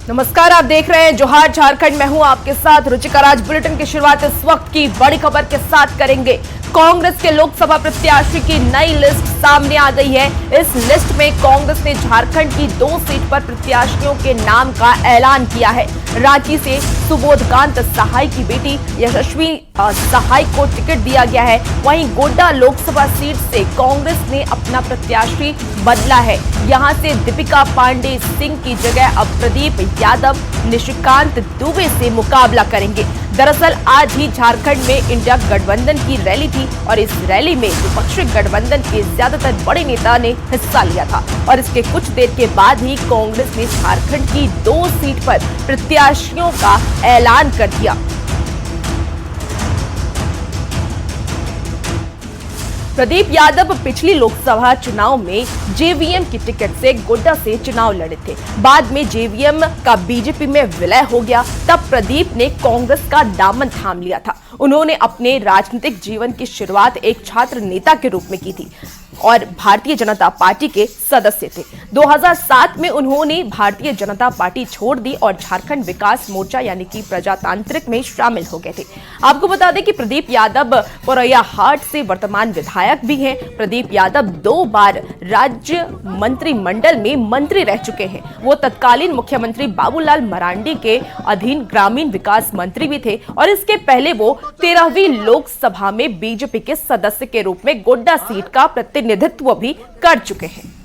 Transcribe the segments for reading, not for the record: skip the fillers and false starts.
नमस्कार, आप देख रहे हैं जोहार झारखंड। मैं हूं आपके साथ रुचिका राज। बुलेटिन की शुरुआत इस वक्त की बड़ी खबर के साथ करेंगे। कांग्रेस के लोकसभा प्रत्याशी की नई लिस्ट सामने आ गई है। इस लिस्ट में कांग्रेस ने झारखंड की 2 सीट पर प्रत्याशियों के नाम का ऐलान किया है। रांची से सुबोधकांत सहाय की बेटी यशस्वी सहाय को टिकट दिया गया है। वहीं गोड्डा लोकसभा सीट से कांग्रेस ने अपना प्रत्याशी बदला है। यहां से दीपिका पांडे सिंह की जगह अब प्रदीप यादव निशिकांत दुबे से मुकाबला करेंगे। दरअसल आज ही झारखंड में इंडिया गठबंधन की रैली थी और इस रैली में विपक्षी गठबंधन के ज्यादातर बड़े नेता ने हिस्सा लिया था और इसके कुछ देर के बाद ही कांग्रेस ने झारखंड की 2 सीट पर प्रत्याशियों का ऐलान कर दिया। प्रदीप यादव पिछली लोकसभा चुनाव में जेवीएम की टिकट से गोड्डा से चुनाव लड़े थे। बाद में जेवीएम का बीजेपी में विलय हो गया। तब प्रदीप ने कांग्रेस का दामन थाम लिया था। उन्होंने अपने राजनीतिक जीवन की शुरुआत एक छात्र नेता के रूप में की थी और भारतीय जनता पार्टी के सदस्य थे। 2007 में उन्होंने भारतीय जनता पार्टी छोड़ दी और झारखंड विकास मोर्चा यानी कि प्रजातांत्रिक में शामिल हो गए थे। आपको बता दें कि प्रदीप यादव पोरैयाहाट से वर्तमान विधायक भी हैं। प्रदीप यादव 2 बार राज्य मंत्रिमंडल में मंत्री रह चुके हैं। वो तत्कालीन मुख्यमंत्री बाबूलाल मरांडी के अधीन ग्रामीण विकास मंत्री भी थे और इसके पहले वो 13वीं लोकसभा में बीजेपी के सदस्य के रूप में गोड्डा सीट का प्रतिनिधित्व भी कर चुके हैं।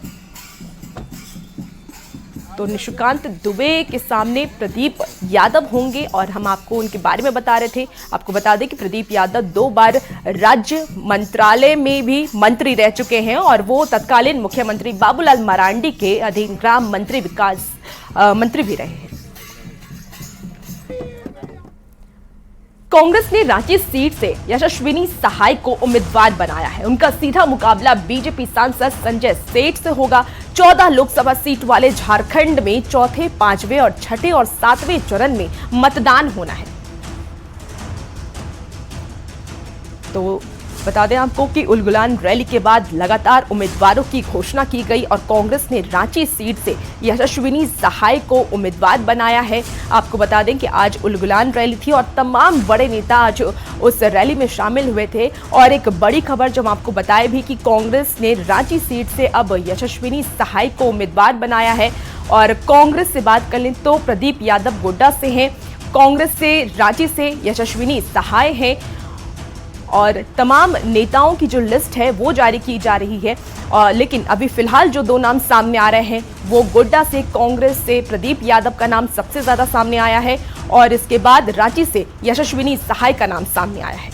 तो निशिकांत दुबे के सामने प्रदीप यादव होंगे और हम आपको उनके बारे में बता रहे थे। आपको बता दें कि प्रदीप यादव 2 बार राज्य मंत्रालय में भी मंत्री रह चुके हैं और वो तत्कालीन मुख्यमंत्री बाबूलाल मरांडी के अधीन ग्राम मंत्री विकास मंत्री भी रहे हैं। कांग्रेस ने रांची सीट से यशस्विनी सहाय को उम्मीदवार बनाया है। उनका सीधा मुकाबला बीजेपी सांसद संजय सेठ से होगा। 14 लोकसभा सीट वाले झारखंड में चौथे, 5वें और 6ठे और 7वें चरण में मतदान होना है। तो बता दें आपको कि उलगुलान रैली के बाद लगातार उम्मीदवारों की घोषणा की गई और कांग्रेस ने रांची सीट से यशस्विनी सहाय को उम्मीदवार बनाया है। आपको बता दें कि आज उलगुलान रैली थी और तमाम बड़े नेता आज उस रैली में शामिल हुए थे। और एक बड़ी खबर जो हम आपको बताए भी कि कांग्रेस ने रांची सीट से अब यशस्विनी सहाय को उम्मीदवार बनाया है। और कांग्रेस से बात कर लें तो प्रदीप यादव गोड्डा से हैं, कांग्रेस से रांची से यशस्विनी सहाय हैं और तमाम नेताओं की जो लिस्ट है वो जारी की जा रही है। लेकिन अभी फिलहाल जो 2 नाम सामने आ रहे हैं वो गोड्डा से कांग्रेस से प्रदीप यादव का नाम सबसे ज्यादा सामने आया है और इसके बाद रांची से यशस्विनी सहाय का नाम सामने आया है।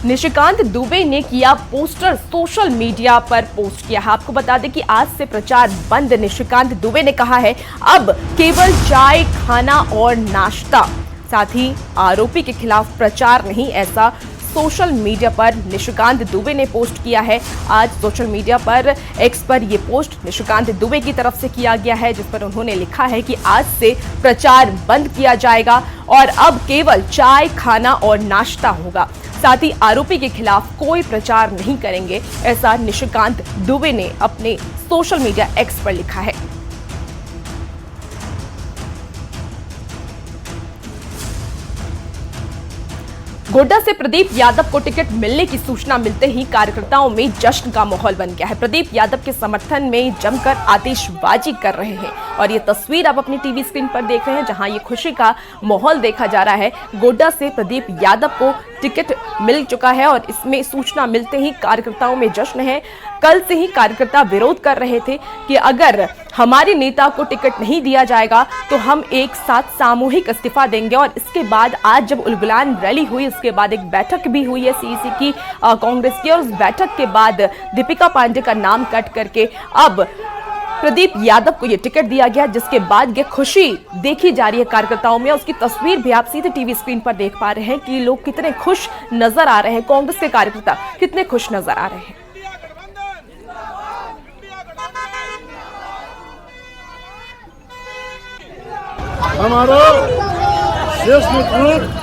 निशिकांत दुबे ने किया पोस्टर, सोशल मीडिया पर पोस्ट किया है। आपको बता दें कि आज से प्रचार बंद। निशिकांत दुबे ने कहा है अब केवल चाय, खाना और नाश्ता, साथ ही आरोपी के खिलाफ प्रचार नहीं, ऐसा सोशल मीडिया पर निशिकांत दुबे ने पोस्ट किया है। आज सोशल मीडिया पर एक्स पर यह पोस्ट निशिकांत दुबे की तरफ से किया गया है जिस पर उन्होंने लिखा है कि आज से प्रचार बंद किया जाएगा और अब केवल चाय, खाना और नाश्ता होगा, साथ ही आरोपी के खिलाफ कोई प्रचार नहीं करेंगे, ऐसा निशिकांत दुबे ने अपने सोशल मीडिया एक्स पर लिखा है। गोड्डा से प्रदीप यादव को टिकट मिलने की सूचना मिलते ही कार्यकर्ताओं में जश्न का माहौल बन गया है। प्रदीप यादव के समर्थन में जमकर आतिशबाजी कर रहे हैं और ये तस्वीर आप अपनी टीवी स्क्रीन पर देख रहे हैं जहां ये खुशी का माहौल देखा जा रहा है। गोड्डा से प्रदीप यादव को टिकट मिल चुका है और इसमें सूचना मिलते ही कार्यकर्ताओं में जश्न है। कल से ही कार्यकर्ता विरोध कर रहे थे कि अगर हमारे नेता को टिकट नहीं दिया जाएगा तो हम एक साथ सामूहिक इस्तीफा देंगे। और इसके बाद आज जब उलगुलान रैली हुई उसके बाद एक बैठक भी हुई है सीईसी की कांग्रेस की और उस बैठक के बाद दीपिका पांडे का नाम कट करके अब प्रदीप यादव को यह टिकट दिया गया, जिसके बाद ये खुशी देखी जा रही है कार्यकर्ताओं में। उसकी तस्वीर भी आप सीधे टीवी स्क्रीन पर देख पा रहे हैं कि लोग कितने खुश नजर आ रहे हैं, कांग्रेस के कार्यकर्ता कितने खुश नजर आ रहे हैं। हमारा शेष नेतृत्व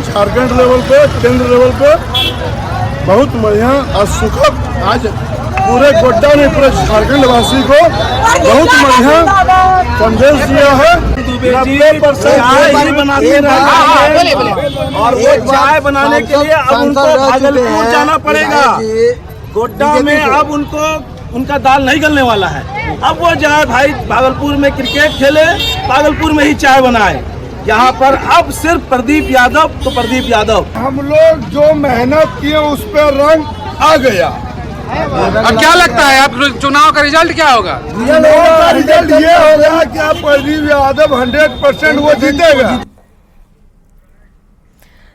झारखंड लेवल पे, केंद्र लेवल पे बहुत बढ़िया और सुखद आज पूरे गोड्डा ने पूरे झारखंड वासी को बहुत बढ़िया संदेश दिया है। 90% चाय बनाते हैं और वो चाय बनाने के लिए अब उनको भागलपुर जाना पड़ेगा। गोड्डा में अब उनको उनका दाल नहीं गलने वाला है। अब वो जाए भाई भागलपुर में क्रिकेट खेले, भागलपुर में ही चाय बनाए। यहाँ पर अब सिर्फ प्रदीप यादव तो प्रदीप यादव। हम लोग जो मेहनत किए उस पर रंग आ गया। अब क्या लगता है अब चुनाव का रिजल्ट क्या होगा? रिजल्ट ये होगा कि आप प्रदीप यादव 100% वो जीतेगा।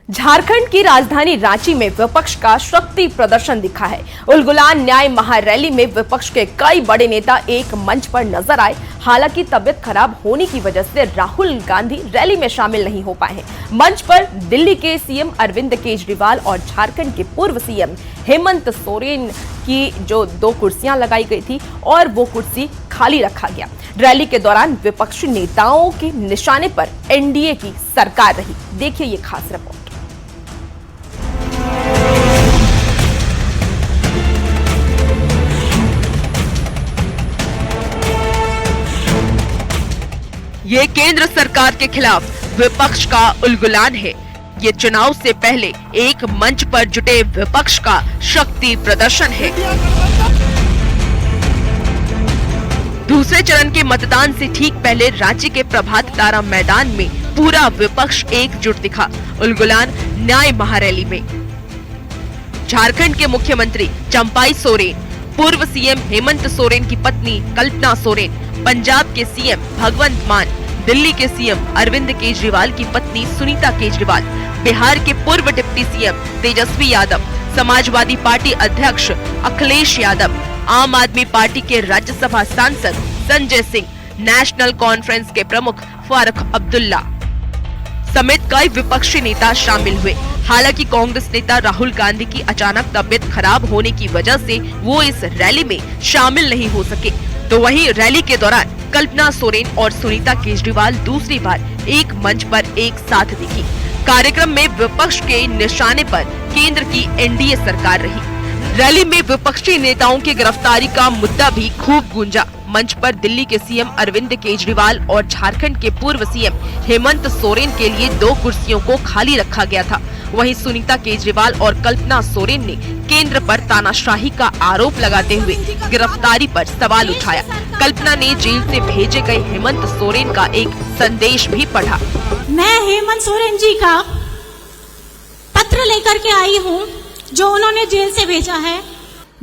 झारखंड की राजधानी रांची में विपक्ष का शक्ति प्रदर्शन दिखा है। उलगुलान न्याय महारैली में विपक्ष के कई बड़े नेता एक मंच पर नजर आए। हालांकि तबियत खराब होने की वजह से राहुल गांधी रैली में शामिल नहीं हो पाए हैं। मंच पर दिल्ली के सीएम अरविंद केजरीवाल और झारखंड के पूर्व सीएम हेमंत सोरेन की जो 2 कुर्सियां लगाई गई थी और वो कुर्सी खाली रखा गया। रैली के दौरान विपक्षी नेताओं के निशाने पर एनडीए की सरकार रही। देखिए ये खास रिपोर्ट। ये केंद्र सरकार के खिलाफ विपक्ष का उलगुलान है। ये चुनाव से पहले एक मंच पर जुटे विपक्ष का शक्ति प्रदर्शन है। दूसरे चरण के मतदान से ठीक पहले रांची के प्रभात तारा मैदान में पूरा विपक्ष एकजुट दिखा। उलगुलान न्याय महारैली में झारखंड के मुख्यमंत्री चंपाई सोरेन, पूर्व सीएम हेमंत सोरेन की पत्नी कल्पना सोरेन, पंजाब के सीएम भगवंत मान, दिल्ली के सीएम अरविंद केजरीवाल की पत्नी सुनीता केजरीवाल, बिहार के पूर्व deputy CM Tejashwi Yadav, Samajwadi party अध्यक्ष अखिलेश यादव, आम आदमी पार्टी के राज्यसभा सांसद संजय सिंह, नेशनल कॉन्फ्रेंस के प्रमुख फारूक अब्दुल्ला समेत कई विपक्षी नेता शामिल हुए। हालांकि कांग्रेस नेता राहुल गांधी की अचानक तबियत खराब होने की वजह से वो इस रैली में शामिल नहीं हो सके। तो वहीं रैली के दौरान कल्पना सोरेन और सुनीता केजरीवाल दूसरी बार एक मंच पर एक साथ दिखी। कार्यक्रम में विपक्ष के निशाने पर केंद्र की एनडीए सरकार रही। रैली में विपक्षी नेताओं की गिरफ्तारी का मुद्दा भी खूब गूंजा। मंच पर दिल्ली के सीएम अरविंद केजरीवाल और झारखंड के पूर्व सीएम हेमंत सोरेन के लिए 2 कुर्सियों को खाली रखा गया था। वहीं सुनीता केजरीवाल और कल्पना सोरेन ने केंद्र पर तानाशाही का आरोप लगाते हुए गिरफ्तारी पर सवाल उठाया। कल्पना ने जेल से भेजे गए हेमंत सोरेन का एक संदेश भी पढ़ा। मैं हेमंत सोरेन जी का पत्र लेकर के आई हूँ जो उन्होंने जेल से भेजा है।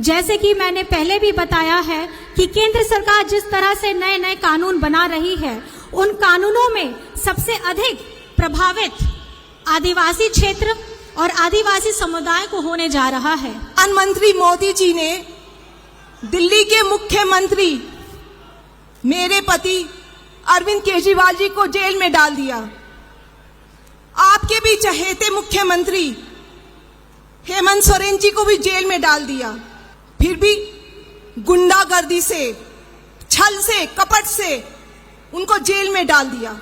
जैसे कि मैंने पहले भी बताया है कि केंद्र सरकार जिस तरह से नए नए कानून बना रही है, उन कानूनों में सबसे अधिक प्रभावित आदिवासी क्षेत्र और आदिवासी समुदाय को होने जा रहा है। प्रधानमंत्री मोदी जी ने दिल्ली के मुख्यमंत्री मेरे पति अरविंद केजरीवाल जी को जेल में डाल दिया। आपके भी चहेते मुख्यमंत्री हेमंत सोरेन जी को भी जेल में डाल दिया। फिर भी गुंडागर्दी से, छल से, कपट से उनको जेल में डाल दिया।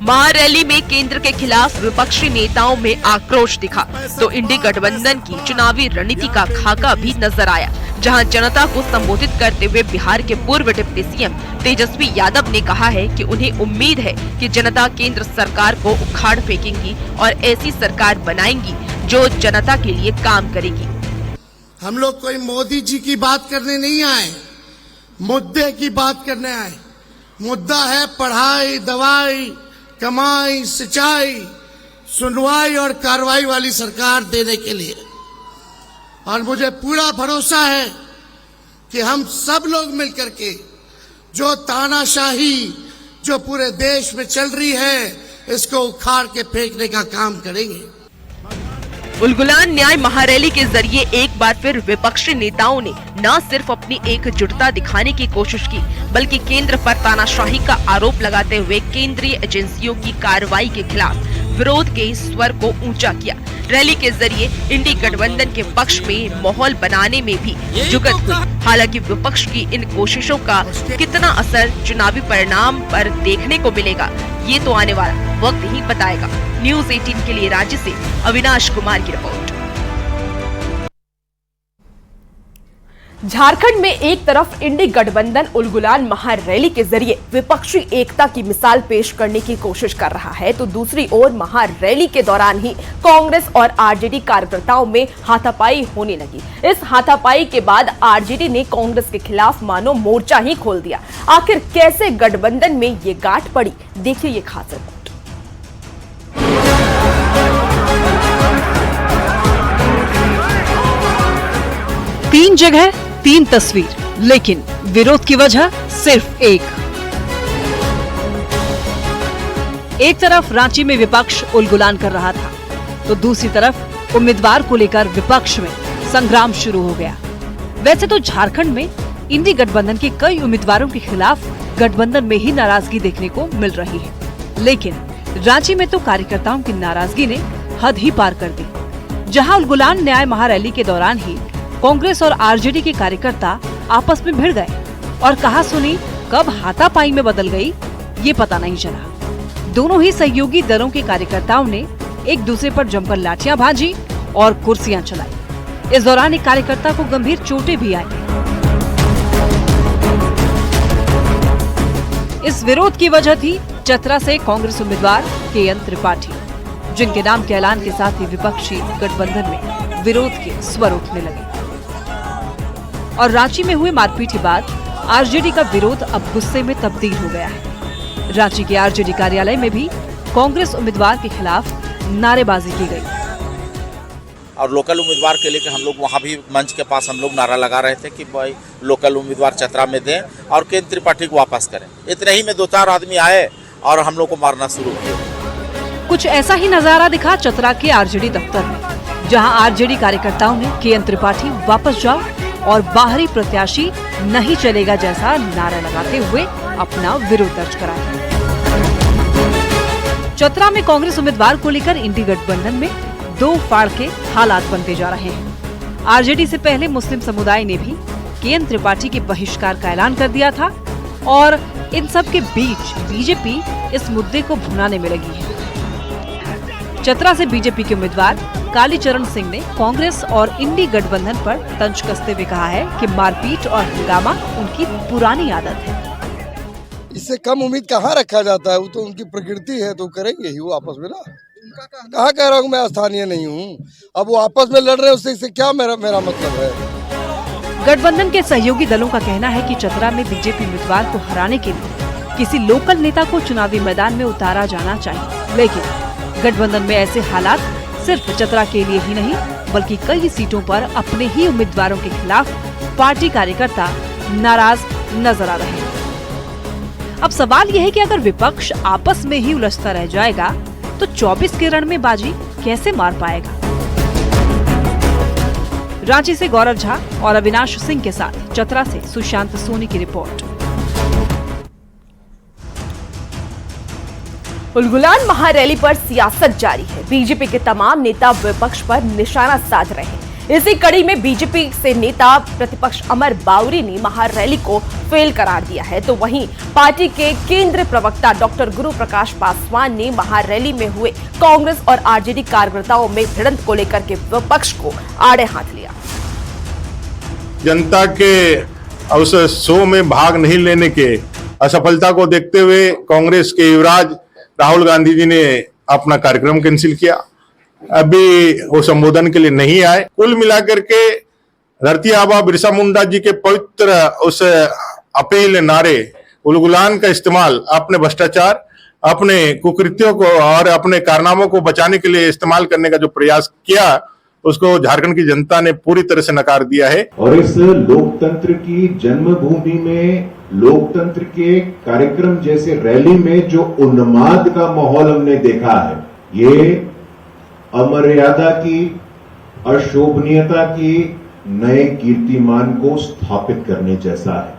महारैली में केंद्र के खिलाफ विपक्षी नेताओं में आक्रोश दिखा तो इंडी गठबंधन की चुनावी रणनीति का खाका भी नजर आया, जहां जनता को संबोधित करते हुए बिहार के पूर्व डिप्टी सीएम तेजस्वी यादव ने कहा है कि उन्हें उम्मीद है कि जनता केंद्र सरकार को उखाड़ फेंकेगी और ऐसी सरकार बनाएंगी जो जनता के लिए काम करेगी। हम लोग कोई मोदी जी की बात करने नहीं आए, मुद्दे की बात करने आए। मुद्दा है पढ़ाई, दवाई, कमाई, सिंचाई, सुनवाई और कार्रवाई वाली सरकार देने के लिए। और मुझे पूरा भरोसा है कि हम सब लोग मिलकर के जो तानाशाही जो पूरे देश में चल रही है, इसको उखाड़ के फेंकने का काम करेंगे। उलगुलान न्याय महारैली के जरिए एक बार फिर विपक्षी नेताओं ने न सिर्फ अपनी एकजुटता दिखाने की कोशिश की, बल्कि केंद्र पर तानाशाही का आरोप लगाते हुए केंद्रीय एजेंसियों की कार्रवाई के खिलाफ विरोध के स्वर को ऊंचा किया। रैली के जरिए इंडी गठबंधन के पक्ष में माहौल बनाने में भी जुगत हुई। हालांकि विपक्ष की इन कोशिशों का कितना असर चुनावी परिणाम पर देखने को मिलेगा, ये तो आने वाला वक्त ही बताएगा। न्यूज़ 18 के लिए रांची से अविनाश कुमार की रिपोर्ट। झारखंड में एक तरफ इंडी गठबंधन उलगुलान महारैली के जरिए विपक्षी एकता की मिसाल पेश करने की कोशिश कर रहा है, तो दूसरी ओर महारैली के दौरान ही कांग्रेस और आरजेडी कार्यकर्ताओं में हाथापाई होने लगी। इस हाथापाई के बाद आरजेडी ने कांग्रेस के खिलाफ मानो मोर्चा ही खोल दिया। आखिर कैसे गठबंधन में ये गांठ पड़ी, देखिए ये खास रिपोर्ट। 3 जगह 3 तस्वीर, लेकिन विरोध की वजह सिर्फ एक तरफ रांची में विपक्ष उलगुलान कर रहा था, तो दूसरी तरफ उम्मीदवार को लेकर विपक्ष में संग्राम शुरू हो गया। वैसे तो झारखंड में इंडी गठबंधन के कई उम्मीदवारों के खिलाफ गठबंधन में ही नाराजगी देखने को मिल रही है, लेकिन रांची में तो कार्यकर्ताओं की नाराजगी ने हद ही पार कर दी। जहां उलगुलान न्याय महारैली के दौरान ही कांग्रेस और आरजेडी के कार्यकर्ता आपस में भिड़ गए और कहा सुनी कब हाथापाई में बदल गई ये पता नहीं चला। दोनों ही सहयोगी दलों के कार्यकर्ताओं ने एक दूसरे पर जमकर लाठियां भाजी और कुर्सियां चलाई। इस दौरान एक कार्यकर्ता को गंभीर चोटें भी आई। इस विरोध की वजह थी चतरा से कांग्रेस उम्मीदवार KN त्रिपाठी, जिनके नाम के ऐलान के साथ ही विपक्षी गठबंधन में विरोध के स्वर उठने लगे। और रांची में हुए मारपीट के बाद आरजेडी का विरोध अब गुस्से में तब्दील हो गया है। रांची के आरजेडी कार्यालय में भी कांग्रेस उम्मीदवार के खिलाफ नारेबाजी की गई। और लोकल उम्मीदवार के लिए हम लोग वहाँ भी मंच के पास हम लोग नारा लगा रहे थे कि भाई लोकल उम्मीदवार चतरा में दें और KN त्रिपाठी को वापस करें। इतने ही में 2-4 आदमी आए और हम लोग को मारना शुरू किया। कुछ ऐसा ही नजारा दिखा चतरा के आरजेडी दफ्तर में, जहां आरजेडी कार्यकर्ताओं ने KN त्रिपाठी वापस जाओ और बाहरी प्रत्याशी नहीं चलेगा जैसा नारा लगाते हुए अपना विरोध दर्ज कराया। चतरा में कांग्रेस उम्मीदवार को लेकर इंडी गठबंधन में 2 फाड़ के हालात बनते जा रहे हैं। आरजेडी से पहले मुस्लिम समुदाय ने भी KN त्रिपाठी के बहिष्कार का ऐलान कर दिया था और इन सब के बीच बीजेपी इस मुद्दे को भुनाने में लगी है। चतरा से बीजेपी के उम्मीदवार कालीचरण सिंह ने कांग्रेस और इंडी गठबंधन पर तंज कसते हुए कहा है कि मारपीट और हंगामा उनकी पुरानी आदत है। इससे कम उम्मीद कहाँ रखा जाता है, वो तो उनकी प्रकृति है, तो करेंगे ही वो आपस में ना। कहाँ कह रहा हूँ मैं स्थानीय नहीं हूँ, अब वो आपस में लड़ रहे हैं, उससे क्या मेरा मतलब है। गठबंधन के सहयोगी दलों का कहना है कि चतरा में बीजेपी उम्मीदवार को हराने के लिए किसी लोकल नेता को चुनावी मैदान में उतारा जाना चाहिए, लेकिन गठबंधन में ऐसे हालात सिर्फ चतरा के लिए ही नहीं बल्कि कई सीटों पर अपने ही उम्मीदवारों के खिलाफ पार्टी कार्यकर्ता नाराज नजर आ रहे हैं। अब सवाल यह है कि अगर विपक्ष आपस में ही उलझता रह जाएगा तो 24 के रण में बाजी कैसे मार पाएगा। रांची से गौरव झा और अविनाश सिंह के साथ चतरा से सुशांत सोनी की रिपोर्ट। उलगुलान महारैली पर सियासत जारी है। बीजेपी के तमाम नेता विपक्ष पर निशाना साध रहे हैं। इसी कड़ी में बीजेपी से नेता प्रतिपक्ष अमर बाउरी ने महारैली को फेल करार दिया है, तो वहीं पार्टी के केंद्रीय प्रवक्ता डॉक्टर गुरु प्रकाश पासवान ने महारैली में हुए कांग्रेस और आरजेडी कार्यकर्ताओं में भिड़ंत को लेकर के विपक्ष को आड़े हाथ लिया। जनता के अवसर शो में भाग नहीं लेने के असफलता को देखते हुए कांग्रेस के युवराज राहुल गांधी जी ने अपना कार्यक्रम कैंसिल किया। अभी वो संबोधन के लिए नहीं आए। कुल मिलाकर के धरती आबा बिरसा मुंडा जी के पवित्र उस अपील नारे उलगुलान का इस्तेमाल अपने भ्रष्टाचार, अपने कुकृत्यों को और अपने कारनामों को बचाने के लिए इस्तेमाल करने का जो प्रयास किया, उसको झारखंड की जनता ने पूरी तरह से नकार दिया है। और इस लोकतंत्र की जन्मभूमि में लोकतंत्र के कार्यक्रम जैसे रैली में जो उन्माद का माहौल हमने देखा है, ये अमर्यादा की, अशोभनीयता की नए कीर्तिमान को स्थापित करने जैसा है।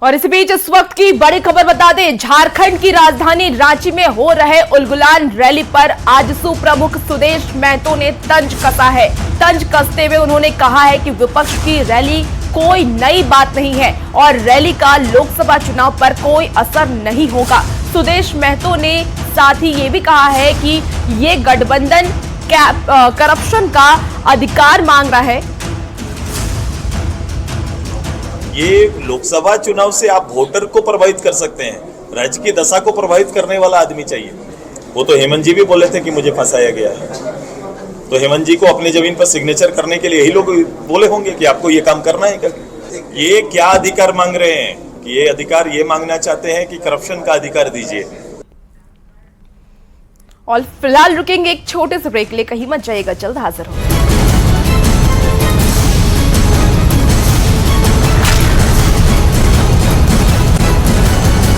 और इसी बीच इस वक्त की बड़ी खबर बता दें, झारखंड की राजधानी रांची में हो रहे उलगुलान रैली पर आजसू प्रमुख सुदेश महतो ने तंज कसा है। तंज कसते हुए उन्होंने कहा है कि विपक्ष की रैली कोई नई बात नहीं है और रैली का लोकसभा चुनाव पर कोई असर नहीं होगा। सुदेश महतो ने साथ ही ये भी कहा है कि ये गठबंधन करप्शन का अधिकार मांग रहा है ये लोकसभा चुनाव से आप वोटर को प्रभावित कर सकते हैं, राज्य की दशा को प्रभावित करने वाला आदमी चाहिए। वो तो हेमंत जी भी बोले थे कि मुझे फंसाया गया है, तो हेमंत जी को अपनी जमीन पर सिग्नेचर करने के लिए यही लोग बोले होंगे कि आपको ये काम करना है। ये क्या अधिकार मांग रहे हैं कि ये अधिकार ये मांगना चाहते हैं कि करप्शन का अधिकार दीजिए। और फिलहाल रुकेंगे एक छोटे से ब्रेक ले, कहीं मत जाइएगा, जल्द हाजिर होंगे।